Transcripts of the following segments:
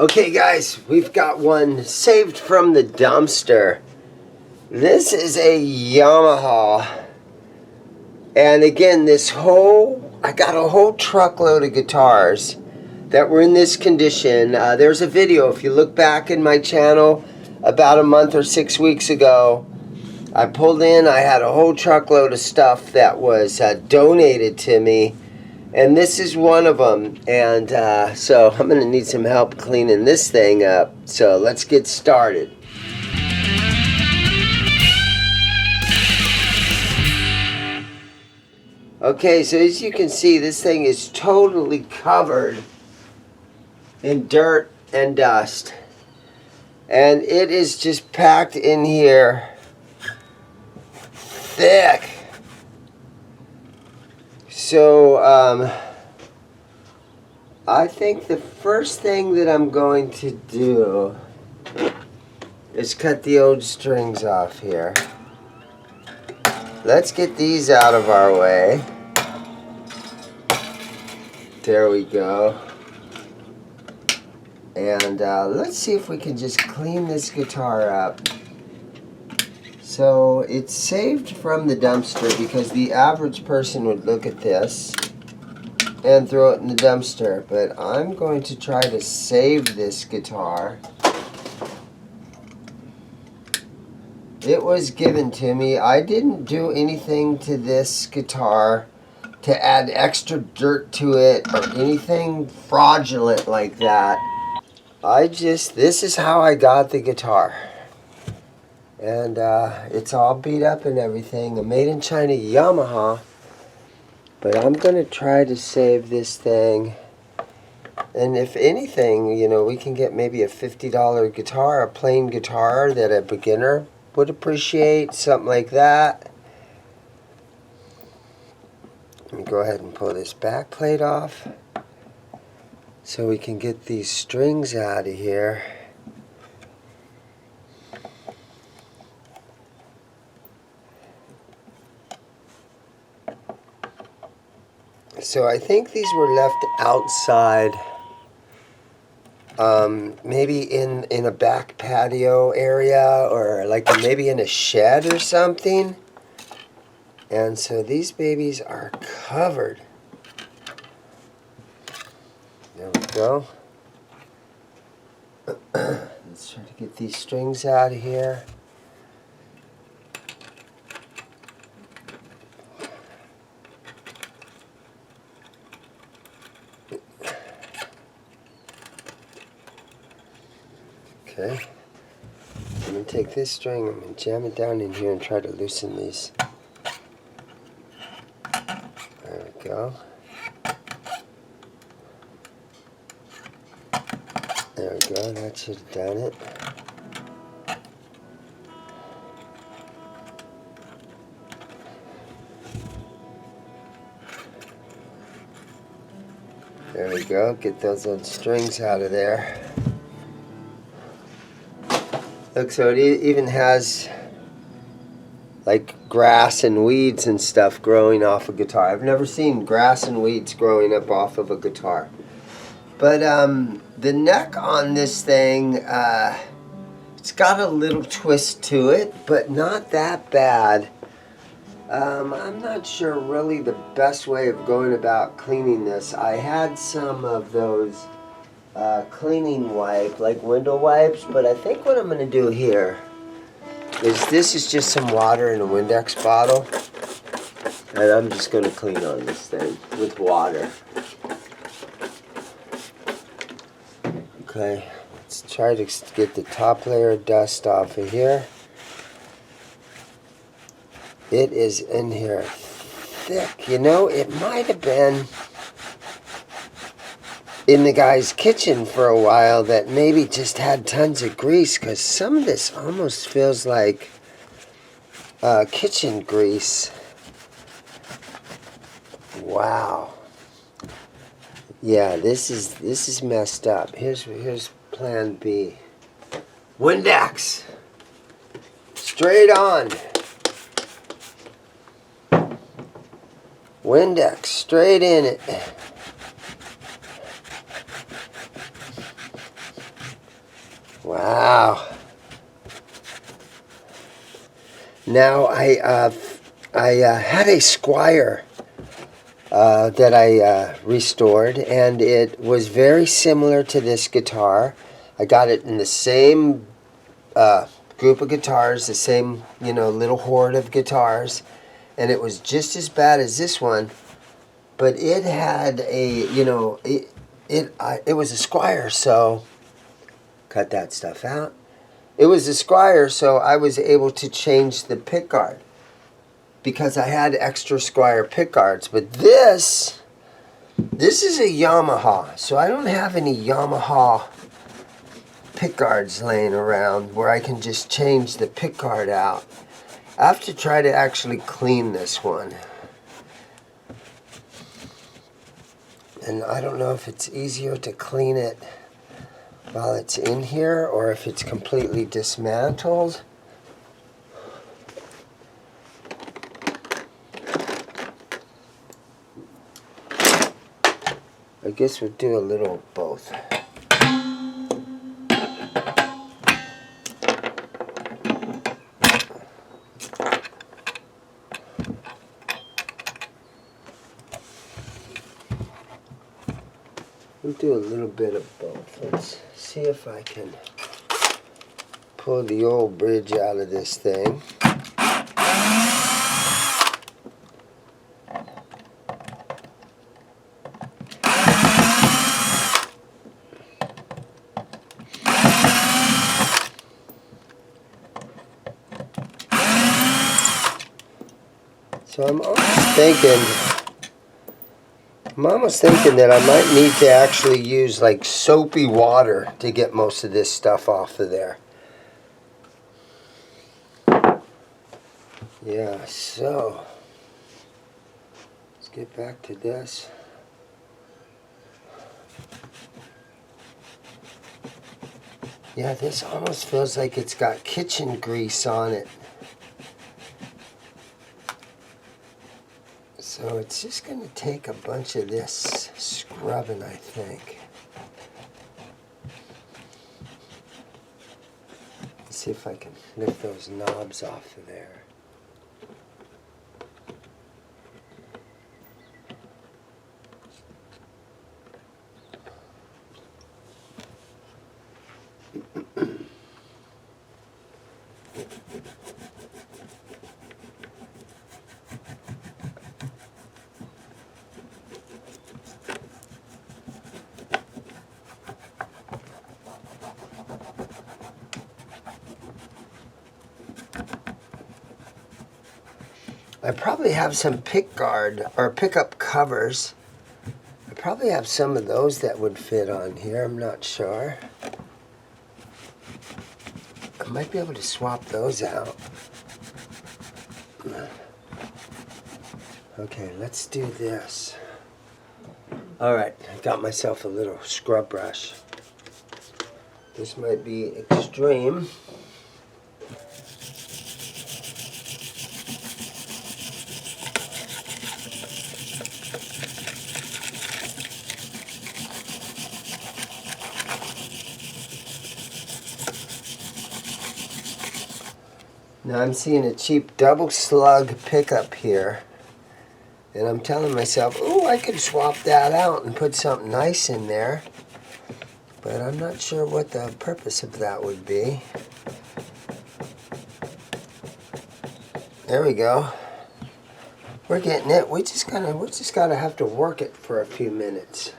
Okay guys, we've got one saved from the dumpster. This is a Yamaha. And again, I got a whole truckload of guitars that were in this condition. There's a video, if you look back in my channel about a month or 6 weeks ago, I pulled in, I had a whole truckload of stuff that was donated to me. And this is one of them, and so I'm going to need some help cleaning this thing up. So let's get started. Okay, so as you can see, this thing is totally covered in dirt and dust. And it is just packed in here thick. So, I think the first thing that I'm going to do is cut the old strings off here. Let's get these out of our way. There we go. And let's see if we can just clean this guitar up. So it's saved from the dumpster because the average person would look at this and throw it in the dumpster. But I'm going to try to save this guitar. It was given to me. I didn't do anything to this guitar to add extra dirt to it or anything fraudulent like that. This is how I got the guitar. And it's all beat up and everything. A made in China Yamaha. But I'm going to try to save this thing. And if anything, you know, we can get maybe a $50 guitar, a plain guitar that a beginner would appreciate. Something like that. Let me go ahead and pull this back plate off. So we can get these strings out of here. So I think these were left outside, maybe in a back patio area or like maybe in a shed or something. And so these babies are covered. There we go. Let's try to get these strings out of here. Okay, I'm going to take this string, I'm going to jam it down in here and try to loosen these. There we go. There we go, that should have done it. There we go, get those old strings out of there. Look, so it even has like grass and weeds and stuff growing off a guitar. I've never seen grass and weeds growing up off of a guitar. But the neck on this thing, it's got a little twist to it, but not that bad. I'm not sure really the best way of going about cleaning this. I had some of those cleaning wipe, like window wipes, but I think what I'm going to do here is this is just some water in a Windex bottle, and I'm just going to clean on this thing with water. Okay, let's try to get the top layer of dust off of here. It is in here thick. You know, it might have been in the guy's kitchen for a while that maybe just had tons of grease, because some of this almost feels like kitchen grease. Wow. Yeah, this is messed up. Here's plan B. Windex. Straight on. Windex straight in it. Wow. Now I had a Squire that I restored, and it was very similar to this guitar. I got it in the same group of guitars, the same, you know, little horde of guitars, and it was just as bad as this one, but it had a, you know, it was a Squire, so cut that stuff out. It was a Squire, so I was able to change the pickguard because I had extra Squire pickguards. But this is a Yamaha, so I don't have any Yamaha pickguards laying around where I can just change the pickguard out. I have to try to actually clean this one. And I don't know if it's easier to clean it while it's in here or if it's completely dismantled. I guess we'll do a little of both. We'll do a little bit of both. Let's see if I can pull the old bridge out of this thing. So I'm almost thinking that I might need to actually use like soapy water to get most of this stuff off of there. Yeah, so let's get back to this. Yeah, this almost feels like it's got kitchen grease on it. So it's just going to take a bunch of this scrubbing, I think. Let's see if I can lift those knobs off of there. I probably have some pickguard or pickup covers. I probably have some of those that would fit on here. I'm not sure. I might be able to swap those out. Okay, let's do this. All right, I got myself a little scrub brush. This might be extreme. Now I'm seeing a cheap double slug pickup here, and I'm telling myself, oh, I could swap that out and put something nice in there, but I'm not sure what the purpose of that would be. There we go. We're getting it. We just gotta have to work it for a few minutes.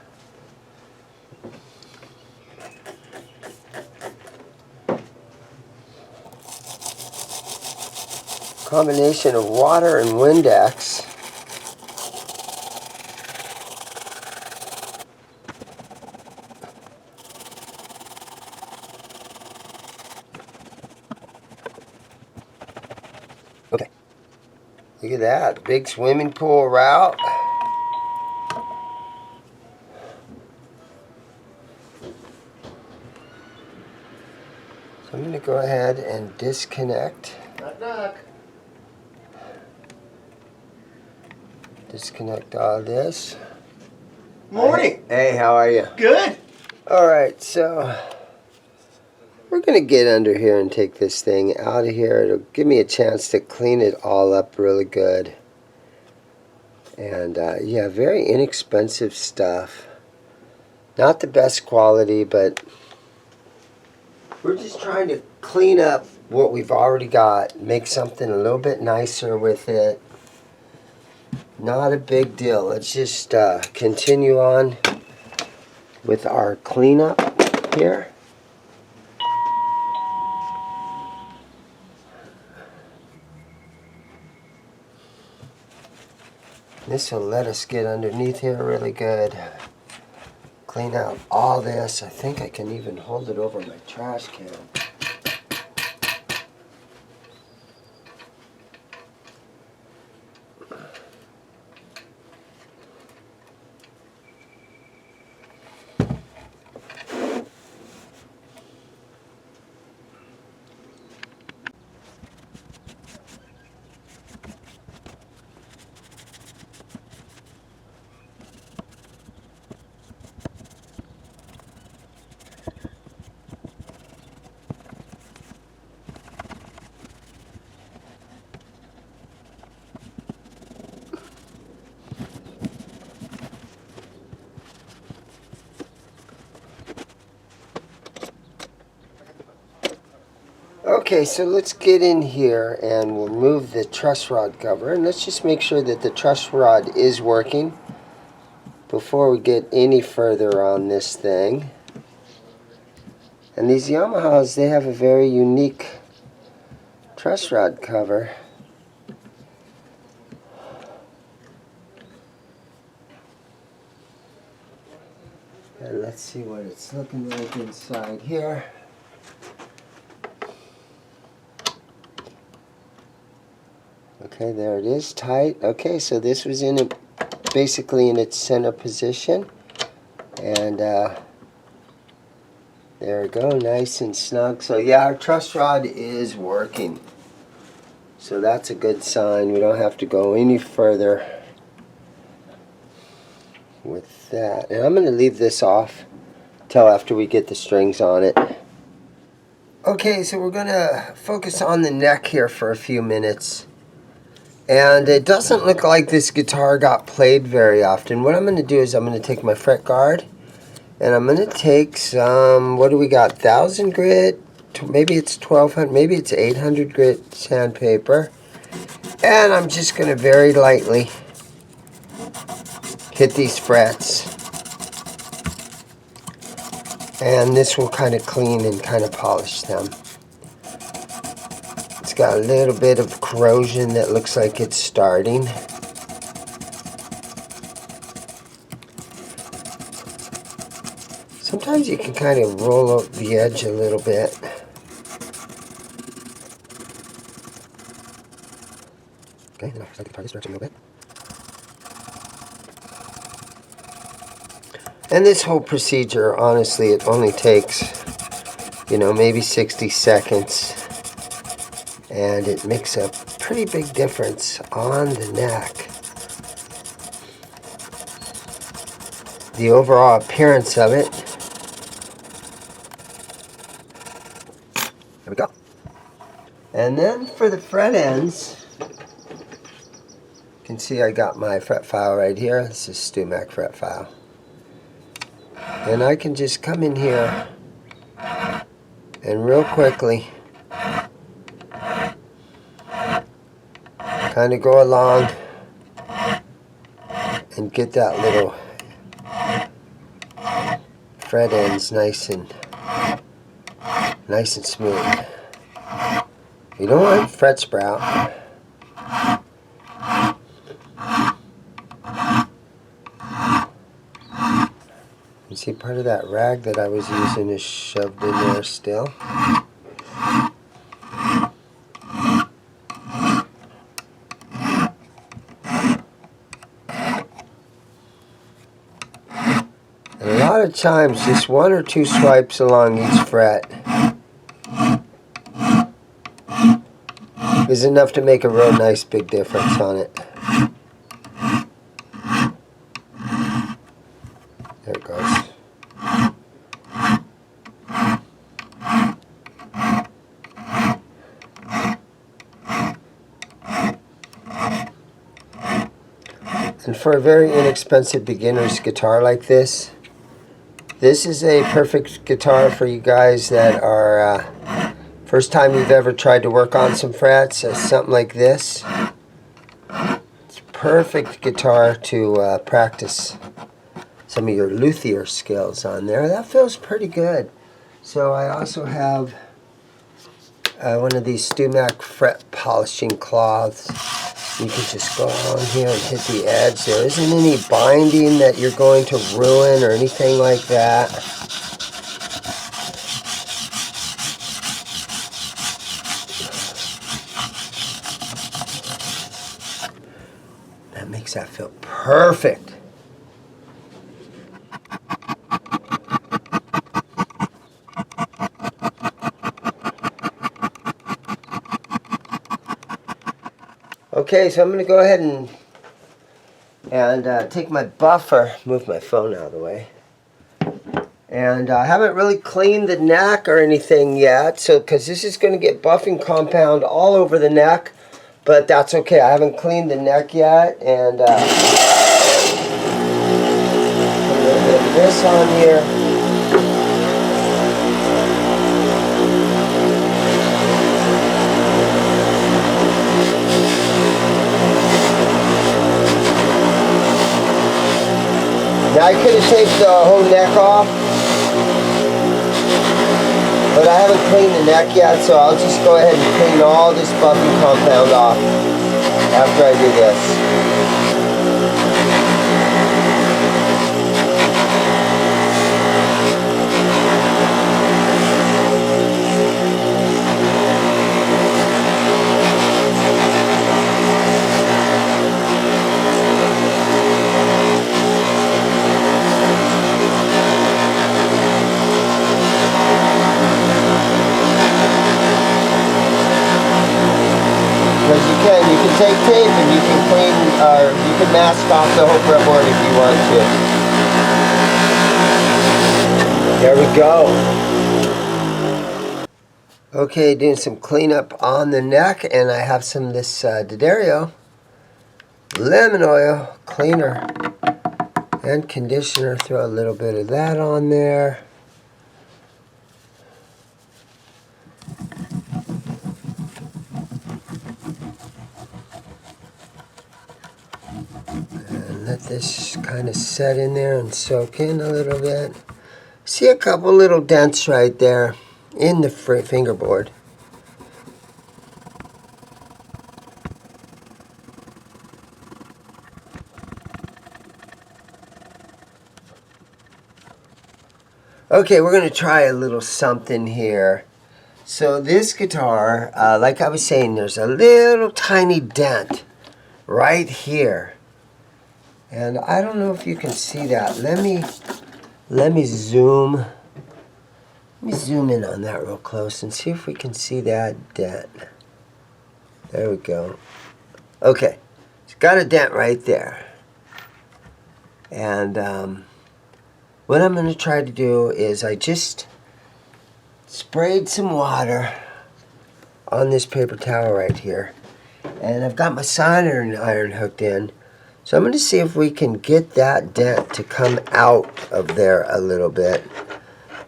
Combination of water and Windex. Okay. Look at that. Big swimming pool route. So I'm going to go ahead and disconnect. Knock, knock. Disconnect all this. Morning. Hey, how are you? Good. All right, so we're going to get under here and take this thing out of here. It'll give me a chance to clean it all up really good. And yeah, very inexpensive stuff. Not the best quality, but we're just trying to clean up what we've already got, make something a little bit nicer with it. Not a big deal. Let's just continue on with our cleanup here. This will let us get underneath here really good. Clean out all this. I think I can even hold it over my trash can. Okay, so let's get in here and we'll move the truss rod cover, and let's just make sure that the truss rod is working before we get any further on this thing. And these Yamahas, they have a very unique truss rod cover. And let's see what it's looking like inside here. Okay, there it is, tight. Okay, so this was in it, basically in its center position. And there we go, nice and snug. So yeah, our truss rod is working. So that's a good sign. We don't have to go any further with that. And I'm going to leave this off till after we get the strings on it. Okay, so we're going to focus on the neck here for a few minutes. And it doesn't look like this guitar got played very often. What I'm going to do is I'm going to take my fret guard, and I'm going to take some, what do we got, 1000 grit, maybe it's 1200, maybe it's 800 grit sandpaper. And I'm just going to very lightly hit these frets. And this will kind of clean and kind of polish them. It's got a little bit of corrosion that looks like it's starting. Sometimes you can kind of roll up the edge a little bit. Okay, now I can try this direction a little bit. And this whole procedure, honestly, it only takes, you know, maybe 60 seconds. And it makes a pretty big difference on the neck. The overall appearance of it. There we go. And then for the fret ends, you can see I got my fret file right here. This is StewMac fret file. And I can just come in here and real quickly kind of go along and get that little fret ends nice and smooth. You don't want fret sprout. You see part of that rag that I was using is shoved in there still. A lot of times, just one or two swipes along each fret is enough to make a real nice big difference on it. There it goes. And for a very inexpensive beginner's guitar like this, this is a perfect guitar for you guys that are first time you've ever tried to work on some frets, something like this. It's a perfect guitar to practice some of your luthier skills on there. That feels pretty good. So I also have one of these Stumac fret polishing cloths. You can just go on here and hit the edge. There isn't any binding that you're going to ruin or anything like that. That makes that feel perfect. Okay, so I'm going to go ahead and take my buffer, move my phone out of the way. And I haven't really cleaned the neck or anything yet, so because this is going to get buffing compound all over the neck, but that's okay. I haven't cleaned the neck yet, and put a little bit of this on here. Now I could have taped the whole neck off, but I haven't cleaned the neck yet, so I'll just go ahead and clean all this buffing compound off after I do this. You can take tape and you can clean, or you can mask off the whole fretboard if you want to. There we go. Okay, doing some cleanup on the neck, and I have some of this D'Addario lemon oil cleaner and conditioner. Throw a little bit of that on there. Let this kind of set in there and soak in a little bit. See a couple little dents right there in the fingerboard. Okay, we're going to try a little something here. So this guitar, like I was saying, there's a little tiny dent right here. And I don't know if you can see that. Let me zoom in on that real close and see if we can see that dent. There we go. Okay, it's got a dent right there. And what I'm going to try to do is I just sprayed some water on this paper towel right here. And I've got my soldering iron hooked in. So I'm going to see if we can get that dent to come out of there a little bit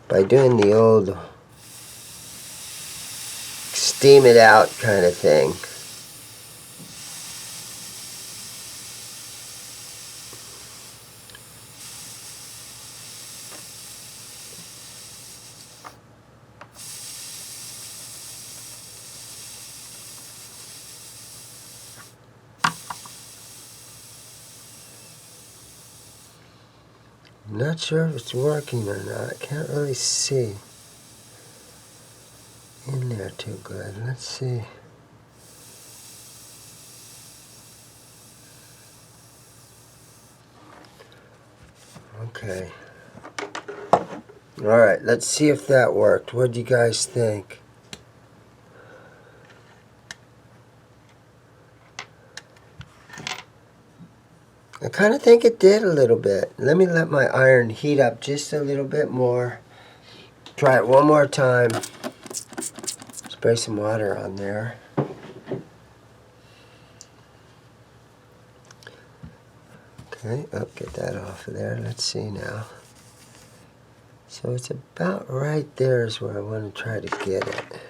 by doing the old steam it out kind of thing. I'm not sure if it's working or not. I can't really see in there too good. Let's see. Okay. Alright, let's see if that worked. What do you guys think? I kind of think it did a little bit. Let me let my iron heat up just a little bit more. Try it one more time. Spray some water on there. Okay, oh, get that off of there. Let's see now. So it's about right there is where I want to try to get it.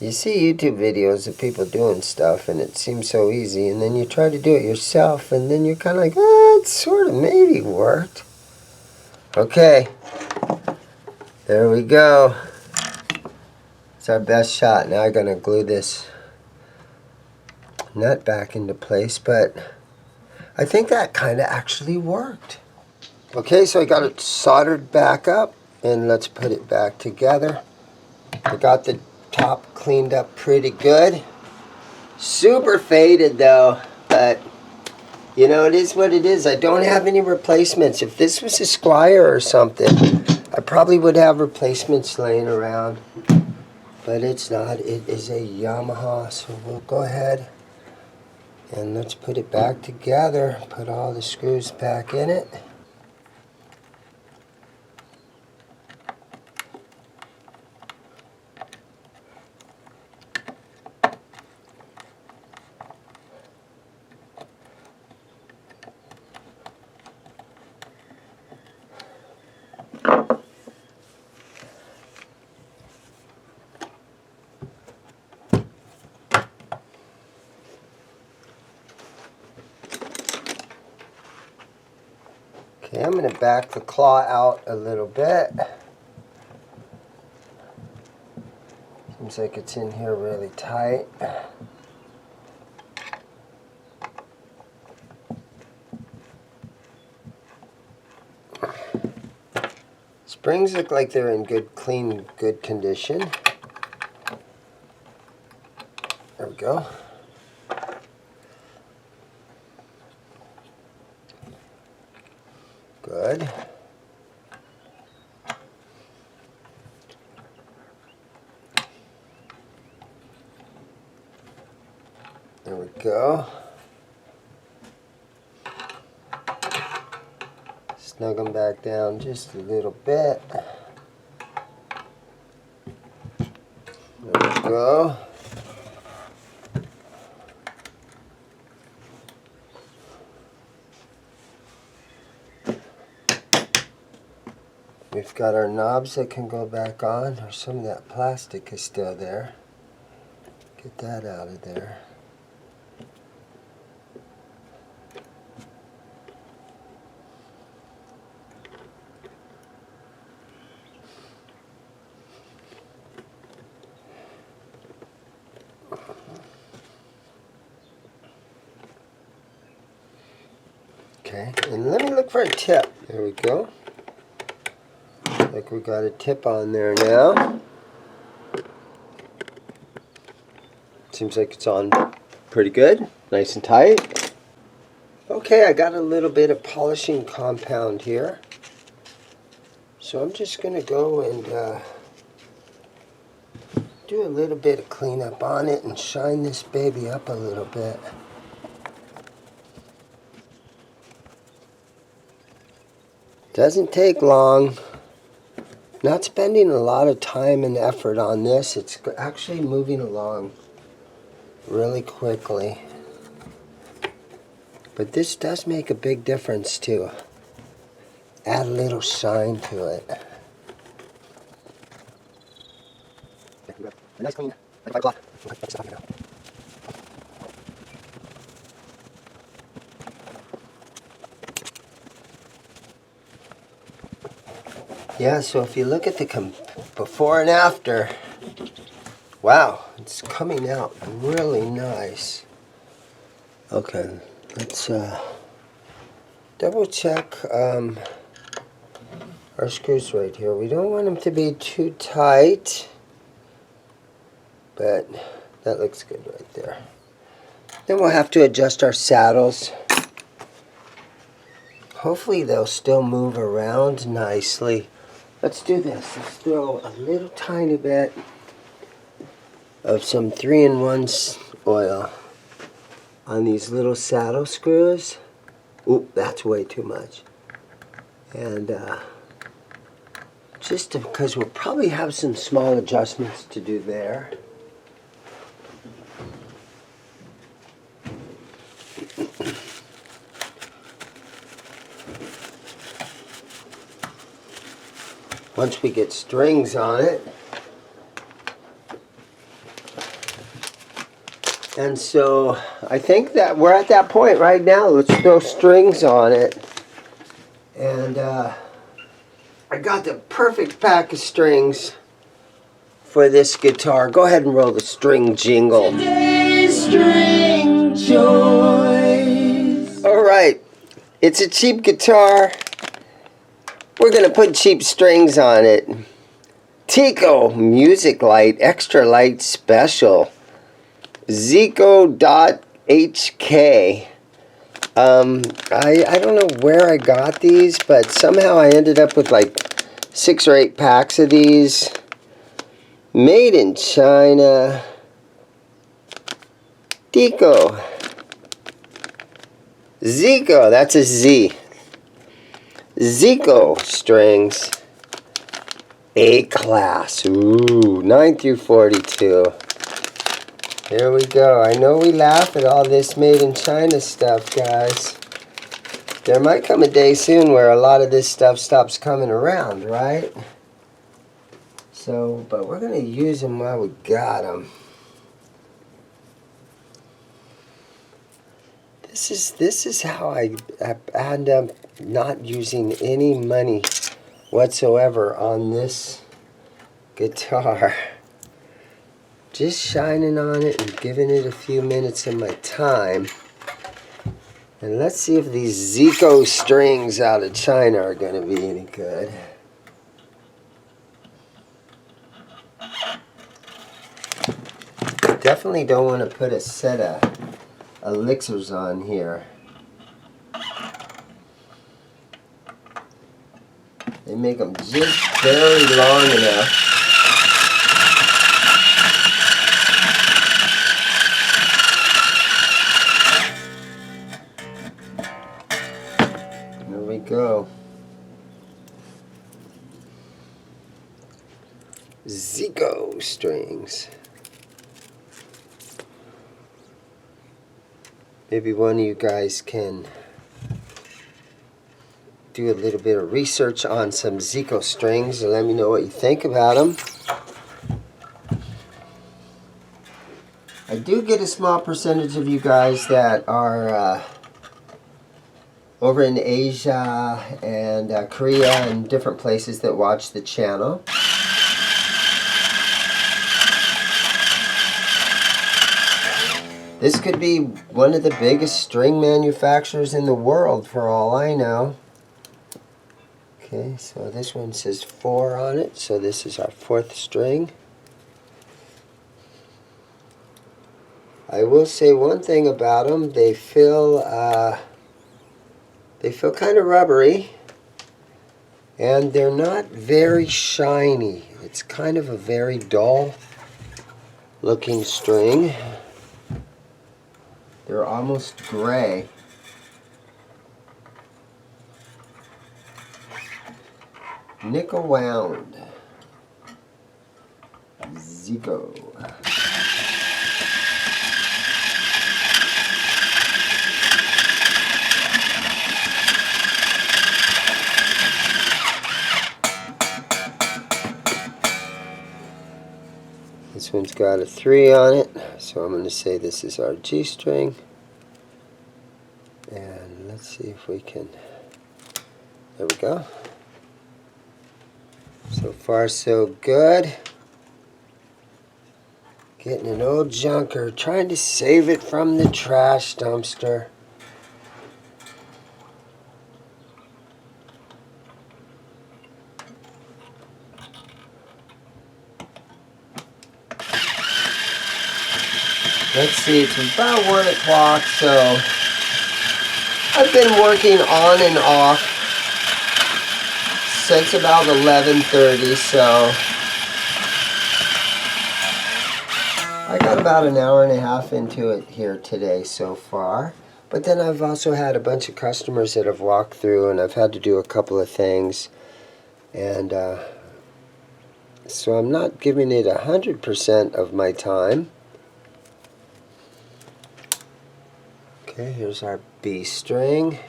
You see YouTube videos of people doing stuff and it seems so easy, and then you try to do it yourself and then you're kind of like, it sort of maybe worked. Okay, there we go. It's our best shot. Now I'm going to glue this nut back into place, but I think that kind of actually worked. Okay, so I got it soldered back up, and let's put it back together. I got the top cleaned up pretty good. Super faded though, but you know, it is what it is. I don't have any replacements. If this was a Squire or something, I probably would have replacements laying around, but it's not. It is a Yamaha, so we'll go ahead and let's put it back together. Put all the screws back in it. Okay, I'm going to back the claw out a little bit. Seems like it's in here really tight. Springs look like they're in good, clean, good condition. There we go. Good. There we go. Snug them back down just a little bit. There we go. We've got our knobs that can go back on, or some of that plastic is still there. Get that out of there. Okay, and let me look for a tip. There we go. Like we got a tip on there now. Seems like it's on pretty good, nice and tight. Okay, I got a little bit of polishing compound here. So I'm just going to go and do a little bit of cleanup on it and shine this baby up a little bit. Doesn't take long. Not spending a lot of time and effort on this. It's actually moving along really quickly. But this does make a big difference too. Add a little shine to it. A nice clean, like 5 o'clock. Yeah, so if you look at the before and after, wow, it's coming out really nice. Okay, let's double check our screws right here. We don't want them to be too tight, but that looks good right there. Then we'll have to adjust our saddles. Hopefully they'll still move around nicely. Let's do this. Let's throw a little tiny bit of some 3-in-1 oil on these little saddle screws. Oop, that's way too much. And just because we'll probably have some small adjustments to do there. Once we get strings on it. And so I think that we're at that point right now. Let's throw strings on it. And I got the perfect pack of strings for this guitar. Go ahead and roll the string jingle. Today's string choice. All right, it's a cheap guitar. We're gonna put cheap strings on it. Tico Music Light Extra Light Special. Zico.HK. I don't know where I got these, but somehow I ended up with like 6 or 8 packs of these. Made in China. Tico. Zico, that's a Z. Zico strings. A-class. Ooh, 9 through 42. Here we go. I know we laugh at all this made in China stuff, guys. There might come a day soon where a lot of this stuff stops coming around, right? So, but we're going to use them while we got them. This is how I end up not using any money whatsoever on this guitar. Just shining on it and giving it a few minutes of my time. And let's see if these Zico strings out of China are going to be any good. Definitely don't want to put a set of elixirs on here. They make them just barely long enough. There we go. Zico strings. Maybe one of you guys can do a little bit of research on some Zico strings and let me know what you think about them. I do get a small percentage of you guys that are over in Asia and Korea and different places that watch the channel. This could be one of the biggest string manufacturers in the world for all I know. Okay, so this one says 4 on it, so this is our 4th string. I will say one thing about them, they feel kind of rubbery, and they're not very shiny. It's kind of a very dull looking string. They're almost gray. Nickel wound. Zico. This one's got a 3 on it, so I'm going to say this is our G string. And let's see if we can, there we go. So far so good. Getting an old junker, trying to save it from the trash dumpster. Let's see, it's about 1 o'clock, so I've been working on and off since about 11:30, so I got about an hour and a half into it here today so far. But then I've also had a bunch of customers that have walked through, and I've had to do a couple of things. And so I'm not giving it 100% of my time. Okay, here's our B string.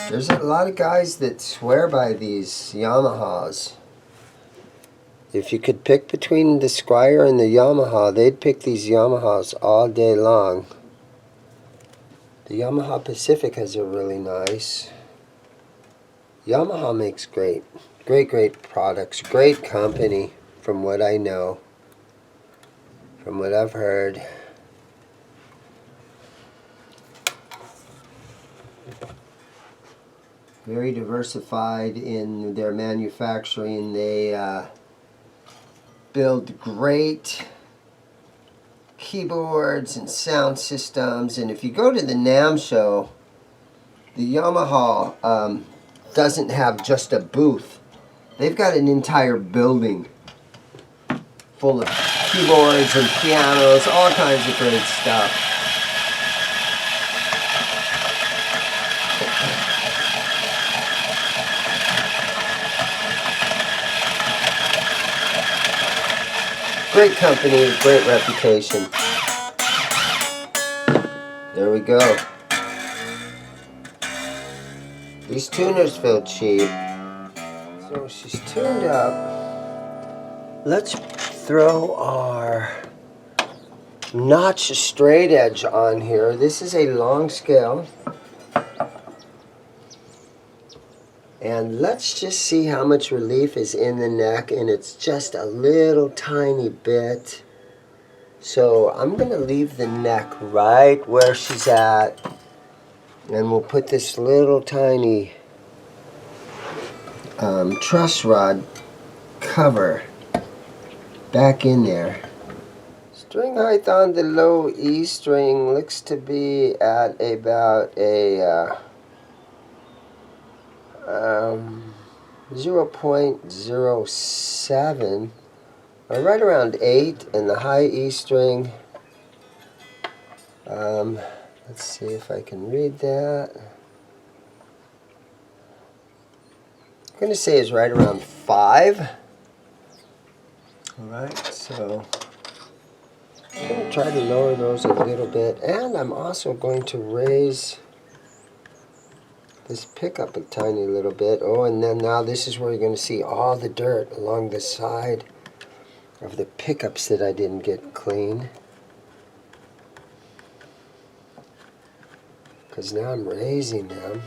There's a lot of guys that swear by these Yamahas. If you could pick between the Squire and the Yamaha, they'd pick these Yamahas all day long. The Yamaha Pacific has a really nice. Yamaha makes great products, great company from what I know, from what I've heard. Very diversified in their manufacturing. They build great keyboards and sound systems. And if you go to the NAMM show, the Yamaha doesn't have just a booth. They've got an entire building full of keyboards and pianos, all kinds of great stuff. Great company, great reputation. There we go. These tuners feel cheap. So she's tuned up. Let's throw our notch straight edge on here. This is a long scale. And let's just see how much relief is in the neck, and it's just a little tiny bit. So I'm going to leave the neck right where she's at, and we'll put this little tiny truss rod cover back in there. String height on the low E string looks to be at about a 0.07, or right around 8, and the high E string, let's see if I can read that. I'm going to say is right around 5. Alright, so I'm going to try to lower those a little bit, and I'm also going to raise this pickup a tiny little bit. Oh, and then now this is where you're going to see all the dirt along the side of the pickups that I didn't get clean. Because now I'm raising them.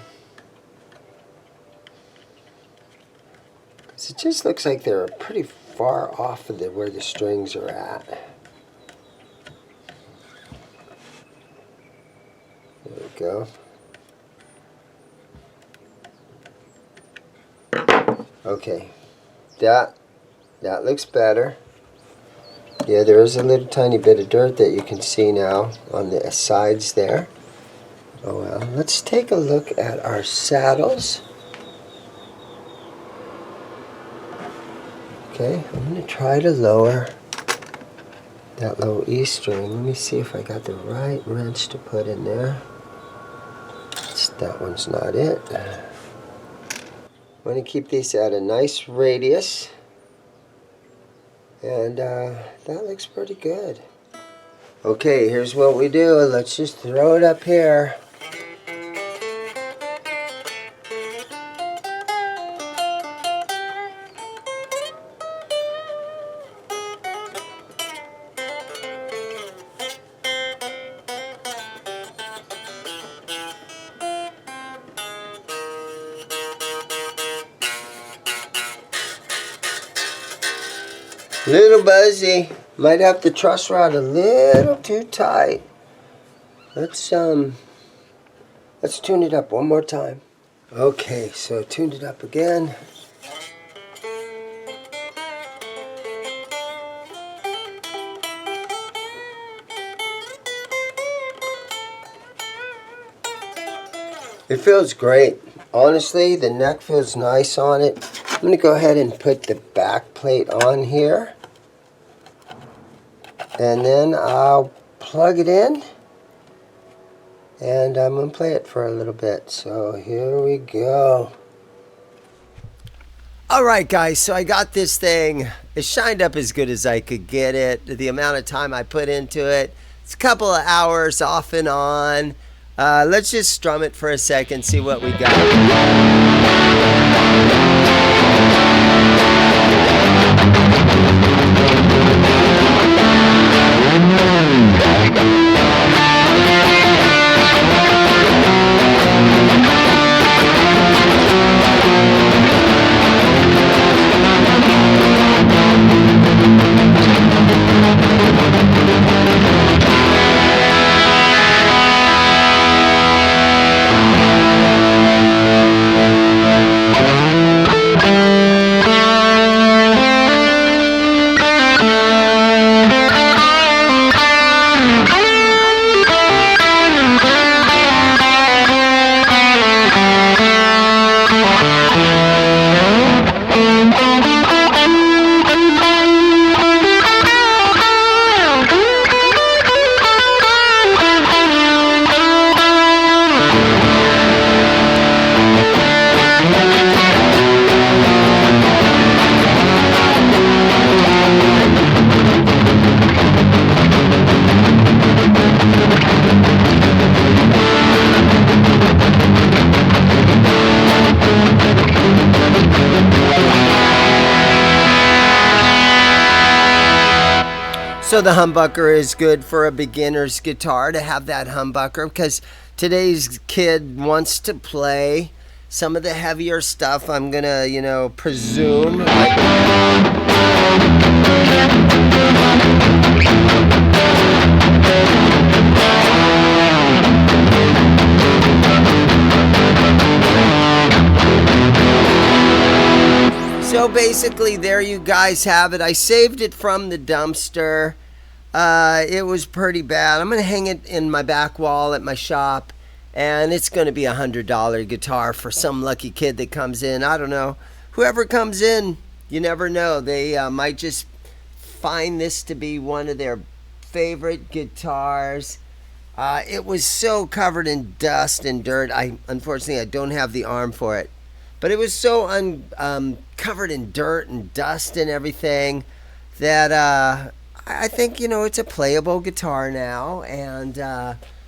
Because it just looks like they're pretty far off of where the strings are at. There we go. Okay, that looks better. Yeah, there is a little tiny bit of dirt that you can see now on the sides there. Oh well, let's take a look at our saddles. Okay, I'm going to try to lower that low E string. Let me see if I got the right wrench to put in there. That one's not it. I'm going to keep these at a nice radius, and that looks pretty good. Okay, here's what we do. Let's just throw it up here. Little buzzy. Might have the truss rod a little too tight. Let's Let's tune it up one more time. Okay, so tuned it up again. It feels great. Honestly, the neck feels nice on it. I'm going to go ahead and put the back plate on here. And then I'll plug it in. And I'm going to play it for a little bit. So here we go. Alright guys, so I got this thing. It shined up as good as I could get it. The amount of time I put into it, it's a couple of hours off and on. Let's just strum it for a second, see what we So the humbucker is good for a beginner's guitar, to have that humbucker, because today's kid wants to play some of the heavier stuff. I'm gonna, presume. So basically, there you guys have it. I saved it from the dumpster. It was pretty bad. I'm going to hang it in my back wall at my shop, and it's going to be $100 guitar for some lucky kid that comes in. I don't know. Whoever comes in, you never know. They might just find this to be one of their favorite guitars. It was so covered in dust and dirt. Unfortunately, I don't have the arm for it. But it was so covered in dirt and dust and everything that I think, it's a playable guitar now. And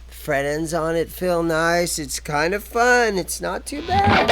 fret ends on it feel nice. It's kind of fun. It's not too bad.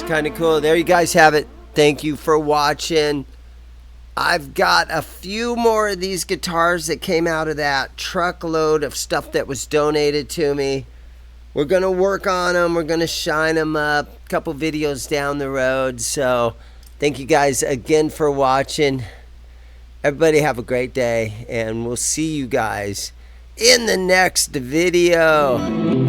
Kind of cool. There you guys have it. Thank you for watching. I've got a few more of these guitars that came out of that truckload of stuff that was donated to me. We're going to work on them. We're going to shine them up. A couple videos down the road. So thank you guys again for watching. Everybody have a great day, and we'll see you guys in the next video.